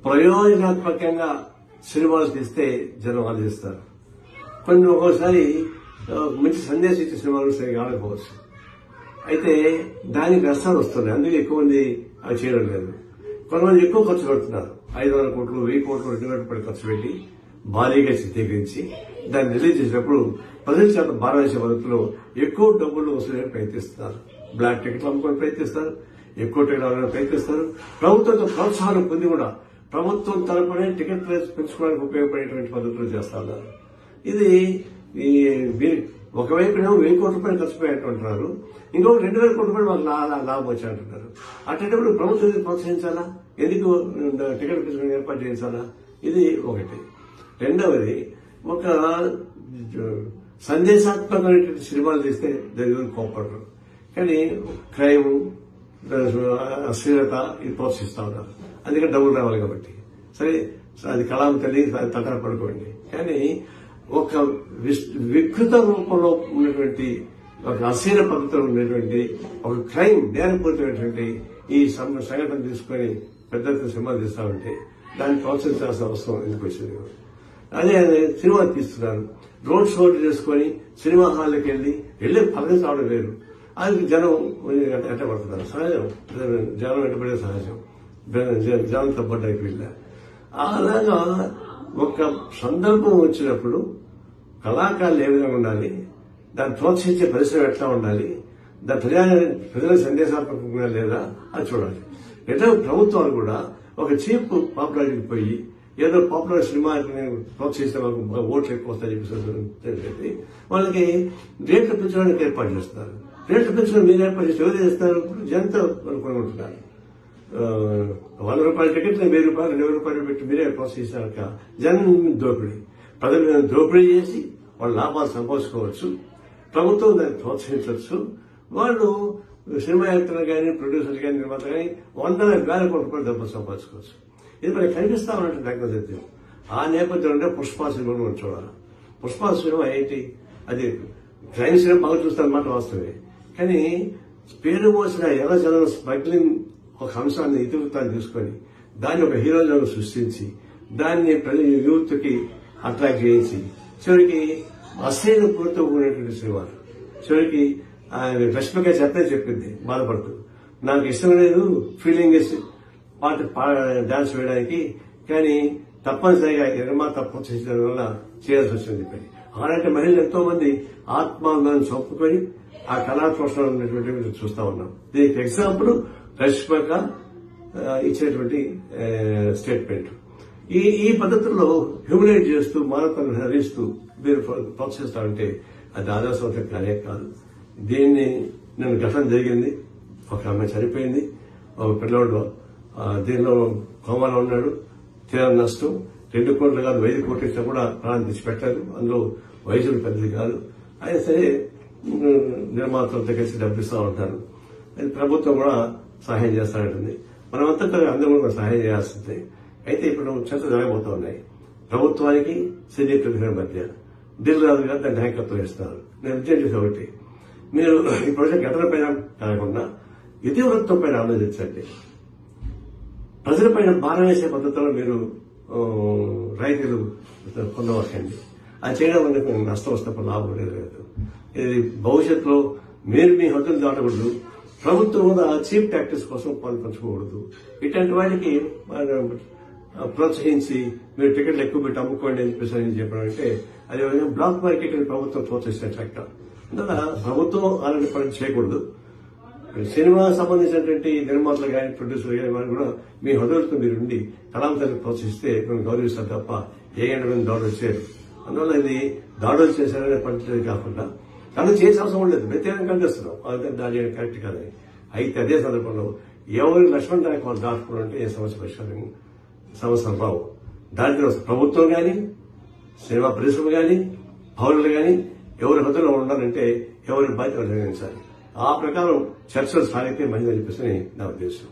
ప్రయోజనాత్మకంగా సినిమాలు తీస్తే జనం ఆలోచిస్తారు. కొన్ని ఒక్కోసారి మంచి సందేశం ఇచ్చే సినిమాలు సరిగా ఆడకపోవచ్చు. అయితే దానికి నష్టాలు వస్తున్నాయి. అందుకే ఎక్కువ మంది అవి చేయడం లేదు. కొంతమంది ఎక్కువ ఖర్చు పెడుతున్నారు. 500 కోట్లు 1000 కోట్లు 200 కోట్లు ఖర్చు పెట్టి భారీగా చిత్రీకరించి దాన్ని రిలీజ్ చేసినప్పుడు ప్రజల చేత భారతదేశ పద్ధతిలో ఎక్కువ డబ్బులు వసూలు ప్రయత్నిస్తున్నారు. బ్లాక్ టికెట్లు అమ్ముకొని ప్రయత్నిస్తారు, ఎక్కువ టికెట్లు అమ్మడానికి ప్రయత్నిస్తారు. ప్రభుత్వంతో ప్రోత్సాహం పొంది కూడా ప్రభుత్వం తరపునే టికెట్ ప్రైస్ పెంచుకోవడానికి ఉపయోగపడేటువంటి పద్ధతులు చేస్తా ఉన్నారు. ఇది ఒకవైపునేమో 1000 కోట్ల రూపాయలు ఖర్చు పెట్టారంటున్నారు, ఇంకొక 2000 కోట్ల రూపాయలు మాకు లాభం వచ్చి అంటున్నారు. అటువంటిప్పుడు ప్రభుత్వం ప్రోత్సహించాలా? ఎందుకు టికెట్ పెంచుకుని ఏర్పాటు చేయించాలా? ఇది ఒకటి. రెండవది, ఒక సందేశాత్మకమైనటువంటి సినిమాలు తీస్తే దగ్గర కోప్పడరు, కానీ క్రైమ్, అశ్లీలత ఇది ప్రోత్సహిస్తా ఉన్నారు. అందుకని డబ్బులు రావాలి కాబట్టి. సరే, అది కళాం తల్లి తటన పడుకోండి, కానీ ఒక వికృత రూపంలో ఉన్నటువంటి ఒక అశ్లీల పద్ధతిలో ఉన్నటువంటి ఒక క్రైమ్ నేరపూరితమైనటువంటి ఈ సంఘటన తీసుకుని పెద్ద సినిమాలు తీస్తామంటే దాన్ని ప్రోత్సహించాల్సిన అవసరం ఎందుకు వచ్చింది? అదే సినిమా తీస్తున్నారు, రోడ్ షోలు చేసుకుని సినిమా హాల్కి వెళ్లి పక్కన రావడం వేరు. అది జనం వెంటబడుతున్నారు. సహజం, జనం వెంటబడే సహజం. జనం తప్పడానికి వెళ్ళ అలాగా ఒక సందర్భం వచ్చినప్పుడు కళాకారులు ఏ విధంగా ఉండాలి, దాన్ని ప్రోత్సహించే పరిశ్రమ ఎట్లా ఉండాలి, దాని ప్రజల సందేశాత్మకంగా లేదా అది చూడాలి. ఎట్లా ప్రభుత్వాలు కూడా ఒక చీప్ పాపులారిటీకి పోయి ఏదో పాపులర్ సినిమాని ప్రోత్సహిస్తే వాళ్ళకి ఓట్లు ఎక్కువ వస్తాయని చెప్పి వాళ్ళకి రేట్లు పెంచడానికి ఏర్పాటు చేస్తారు. రేట్లు పెంచడం మీరు ఏర్పాటు చేస్తే ఎవరు చేస్తారు? జనంతో కొనుక్కుంటున్నారు. 100 రూపాయల టికెట్ 1000 రూపాయలు 20 రూపాయలు పెట్టి మీరే ప్రోత్సహిస్తాక జనం దోపిడీ, ప్రజల మీద దోపిడీ చేసి వాళ్ళు లాభాలు సంపాదించుకోవచ్చు. ప్రభుత్వం దాన్ని ప్రోత్సహించవచ్చు. వాళ్ళు సినిమా యాక్టర్లు కానీ ప్రొడ్యూసర్లు కానీ నిర్మాతలు కానీ 100,000 కోట్ల రూపాయలు డబ్బులు సంపాదించుకోవచ్చు. ఇది మనకి కనిపిస్తా ఉన్నట్టు టెక్నాలజీ. ఆ నేపథ్యంలో పుష్ప సినిమా మనం చూడాలి. పుష్ప సినిమా ఏంటి? అది క్రైమ్ సినిమా బాగా చూస్తారన్నమాట వాస్తవే, కానీ పేరు మోసిన ఎర్ర జనం స్మగ్లింగ్ ఒక అంశాన్ని ఇతివృత్తాన్ని తీసుకొని దాన్ని ఒక హీరోలను సృష్టించి దాన్ని యూత్ కి అట్రాక్ట్ చేయించి చివరికి అశ్లీల పూర్తితో ఉన్నటువంటి సినిమాలు. చివరికి రష్మిక చెప్పింది బాధపడుతూ, నాకు ఇష్టం లేదు ఫీలింగ్ డాన్స్ వేయడానికి, కానీ తప్పనిసరిగా నిర్మాత ప్రోత్సహించడం వల్ల చేయాల్సి వచ్చింది. అలాంటి మహిళలు ఎంతో మంది ఆత్మానందాన్ని చంపుకొని ఆ కళా పోషణ ఉన్నటువంటి చూస్తా ఉన్నాం. దీనికి ఎగ్జాంపుల్ రష్మిక ఇచ్చినటువంటి స్టేట్మెంట్. ఈ పద్ధతుల్లో హ్యూమిలేట్ చేస్తూ మానవతను హరిస్తూ మీరు ప్రోత్సహిస్తామంటే అది ఆదర్శవంతం కానే కాదు. దీన్ని నేను ఘటన జరిగింది, ఒక అమ్మాయి చనిపోయింది, ఒక పిల్లవాడు దీనిలో కోమాలో ఉన్నాడు, తీరా నష్టం 2 కోట్లు కాదు 5 కోట్లు ఇచ్చినా కూడా ప్రాణం తెచ్చిపెట్టారు. అందులో వయసులు పెద్దది కాదు. అయినా సరే నిర్మాతలతో కలిసి డబ్బిస్తూ ఉంటారు. ప్రభుత్వం కూడా సహాయం చేస్తానంటుంది. మనమంతా అందరూ కూడా సహాయం చేయాల్సిందే. అయితే ఇప్పుడు చర్చ జరగబోతా ఉన్నాయి. ప్రభుత్వానికి సినీ ప్రతిభ మధ్య దిల్ రాజు గారు దాన్ని నాయకత్వం ఇస్తారు. నేను విజయం కాబట్టి మీరు ఈ ప్రాజెక్ట్ ఘటన పైన కాకుండా ఇతివృత్తం పైన ఆలోచించండి. ప్రజలపైన భారం వేసే పద్ధతిలో మీరు రైతులు పొందవకండి. అది చేయడం వల్ల మీకు నష్టం వస్తే లాభం లేదు. ఇది భవిష్యత్తులో మీరు మీ హద్దులు దాటకూడదు. ప్రభుత్వం కూడా చీప్ టాక్టిక్స్ కోసం పంచుకోకూడదు. ఇట్లాంటి వాటికి ప్రోత్సహించి మీరు టికెట్లు ఎక్కువ పెట్టి అమ్ముకోండి అని చెప్పడం అంటే అది బ్లాక్ మార్కెట్ ప్రభుత్వం ప్రోత్సహించినట్టు. అందువల్ల ప్రభుత్వం అలాంటి పని చేయకూడదు. సినిమా సంబంధించినటువంటి నిర్మాతలు కానీ ప్రొడ్యూసర్లు కానీ వారు కూడా మీ హృదయంతో మీరుండి కళాంతాన్ని ప్రోత్సహిస్తే మేము గౌరవిస్తారు తప్ప ఏ గంట దాడులు చేయరు. అందువల్ల ఇది దాడులు చేశారనే పద్ధతి కాకుండా కానీ చేసే అవసరం ఉండలేదు. వ్యతిరేకం కనిపిస్తున్నాం అదే దాని కరెక్ట్ కాదని. అయితే అదే సందర్భంలో ఎవరు లక్ష్మణ్ నాయక్ వాళ్ళు దాటుకోవడం అంటే ఏ సమస్య పరిష్కారం సమస్యలు రావు. దాంట్లో ప్రభుత్వం కానీ సినిమా పరిశ్రమ కానీ పౌరులు కానీ ఎవరి హద్దులో ఉండాలంటే ఎవరి బాధ్యత నిర్వహించాలి. ఆ ప్రకారం చర్చలు సాగితే మంచిదని చెప్పేసి నా ఉద్దేశం.